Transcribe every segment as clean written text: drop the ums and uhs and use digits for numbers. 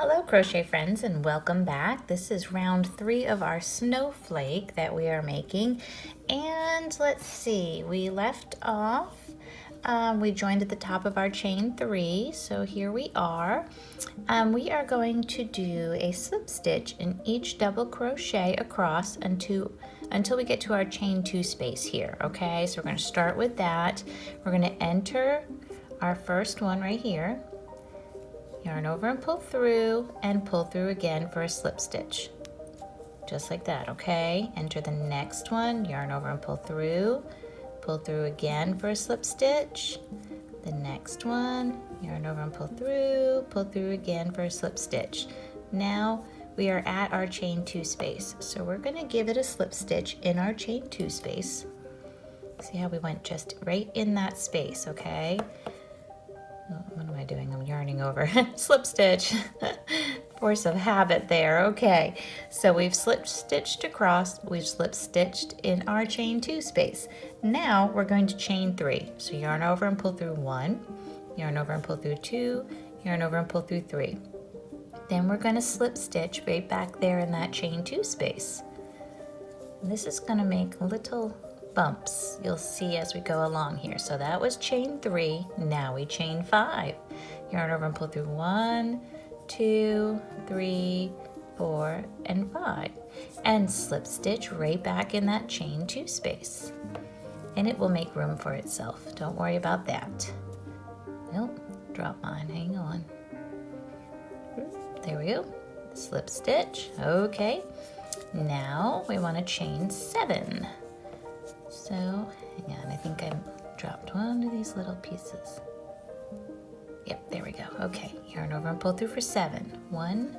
Hello crochet friends and welcome back. This is round 3 of our snowflake that we are making, and let's see, we left off, we joined at the top of our chain 3, so here we are. We are going to do a slip stitch in each double crochet across until we get to our chain 2 space here. Okay, so we're going to start with that. We're going to enter our first one right here, yarn over and pull through again for a slip stitch, just like that. Okay, enter the next one, yarn over and pull through again for a slip stitch. The next one, yarn over and pull through again for a slip stitch. Now we are at our chain 2 space, so we're going to give it a slip stitch in our chain 2 space. See how we went just right in that space. Okay, what am I doing? I'm yarning over. Slip stitch. Force of habit there. Okay, so we've slip stitched across, we've slip stitched in our chain 2 space. Now we're going to chain 3. So yarn over and pull through 1, yarn over and pull through 2, yarn over and pull through 3. Then we're going to slip stitch right back there in that chain 2 space. And this is going to make little bumps you'll see as we go along here. So that was chain 3. Now we chain 5. Yarn over and pull through 1, 2, 3, 4, and 5, and slip stitch right back in that chain 2 space, and it will make room for itself. Don't worry about that. Nope, drop mine. Hang on. There we go. Slip stitch. Okay, now we want to chain 7. So, hang on, I think I dropped one of these little pieces. Yep, there we go. Okay, yarn over and pull through for 7. 1,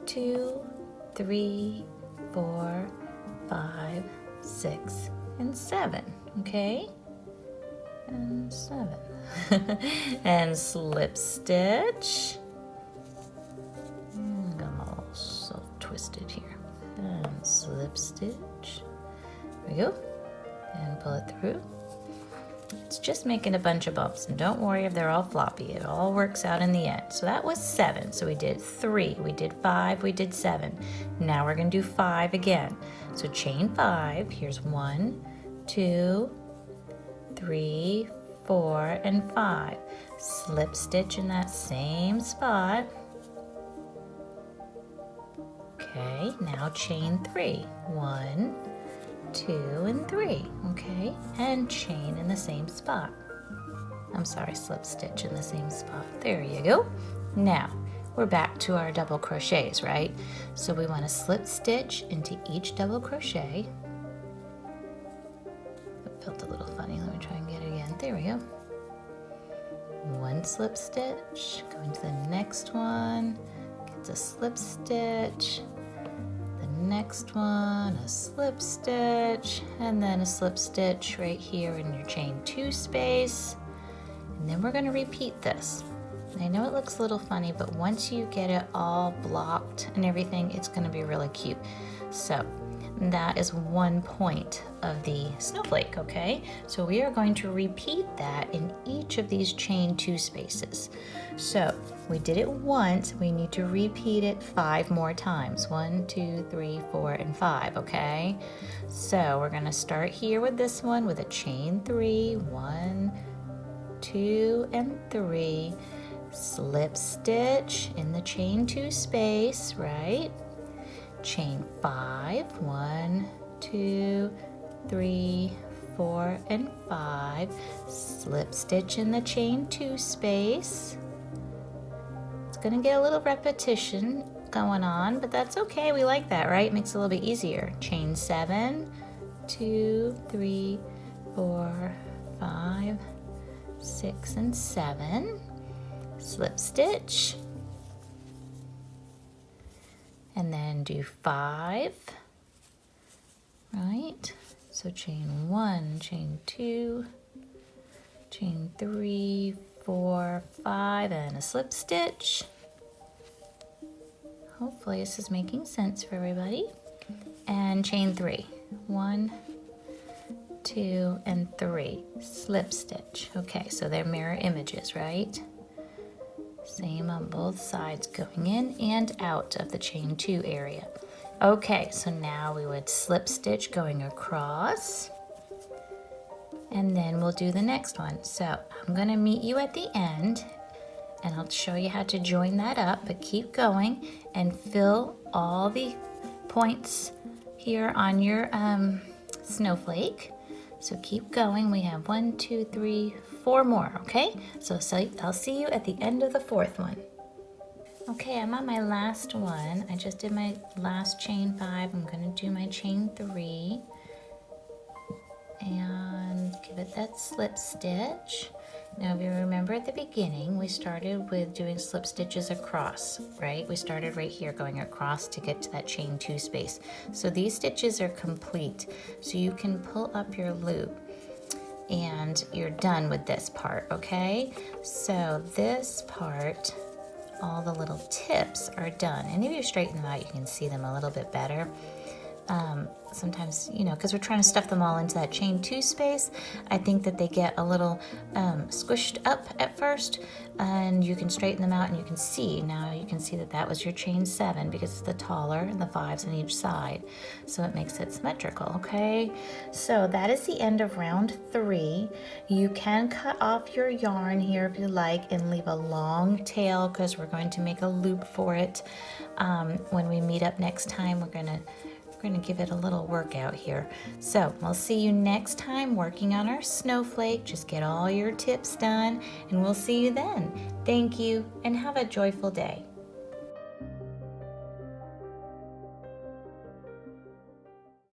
2, 3, 4, 5, 6, and 7. Okay, and 7. And slip stitch. I'm all so twisted here. And slip stitch. There we go. And pull it through. It's just making a bunch of bumps, and don't worry if they're all floppy. It all works out in the end. So that was 7. So we did 3, we did 5, we did 7. Now we're going to do 5 again. So chain 5. Here's 1, 2, 3, 4, and 5. Slip stitch in that same spot. Okay, now chain 3. 1, 2, and 3. Okay, and chain in the same spot. I'm sorry, slip stitch in the same spot. There you go. Now we're back to our double crochets, right? So we want to slip stitch into each double crochet. It felt a little funny. Let me try and get it again. There we go. 1 slip stitch, go into the next one, gets a slip stitch. Next one, a slip stitch, and then a slip stitch right here in your chain 2 space. And then we're going to repeat this. And I know it looks a little funny, but once you get it all blocked and everything, it's going to be really cute. So that is 1 point of the snowflake. Okay, so we are going to repeat that in each of these chain 2 spaces. So we did it once, we need to repeat it 5 more times. 1, 2, 3, 4, and 5. Okay, so we're going to start here with this one with a chain 3. 1, 2, and 3. Slip stitch in the chain 2 space, right? Chain 5. 1, 2, 3, 4, and 5. Slip stitch in the chain 2 space. It's going to get a little repetition going on, but that's okay. We like that, right? It makes it a little bit easier. Chain 7. 2, 3, 4, 5, 6, and 7. Slip stitch. And then do 5, right? So chain 1, chain 2, chain 3, 4, 5, and a slip stitch. Hopefully this is making sense for everybody. And chain 3. 1, 2, and 3. Slip stitch. Okay, so they're mirror images, right? Same on both sides, going in and out of the chain 2 area. Okay, so now we would slip stitch going across, and then we'll do the next one. So I'm gonna meet you at the end, and I'll show you how to join that up, but keep going and fill all the points here on your snowflake. So keep going. We have 1, 2, 3, 4 more, okay? So I'll see you at the end of the 4th one. Okay, I'm on my last one. I just did my last chain 5. I'm gonna do my chain 3 and give it that slip stitch. Now, if you remember at the beginning, we started with doing slip stitches across, right? We started right here going across to get to that chain 2 space. So these stitches are complete. So you can pull up your loop and you're done with this part, okay? So this part, all the little tips are done. And if you straighten them out, you can see them a little bit better. Sometimes, you know, because we're trying to stuff them all into that chain 2 space, I think that they get a little squished up at first, and you can straighten them out and you can see, now you can see that that was your chain 7 because it's the taller and the 5s on each side. So it makes it symmetrical, okay? So that is the end of round 3. You can cut off your yarn here if you like and leave a long tail because we're going to make a loop for it. When we meet up next time, we're going to give it a little workout here. So we'll see you next time working on our snowflake. Just get all your tips done and we'll see you then. Thank you and have a joyful day.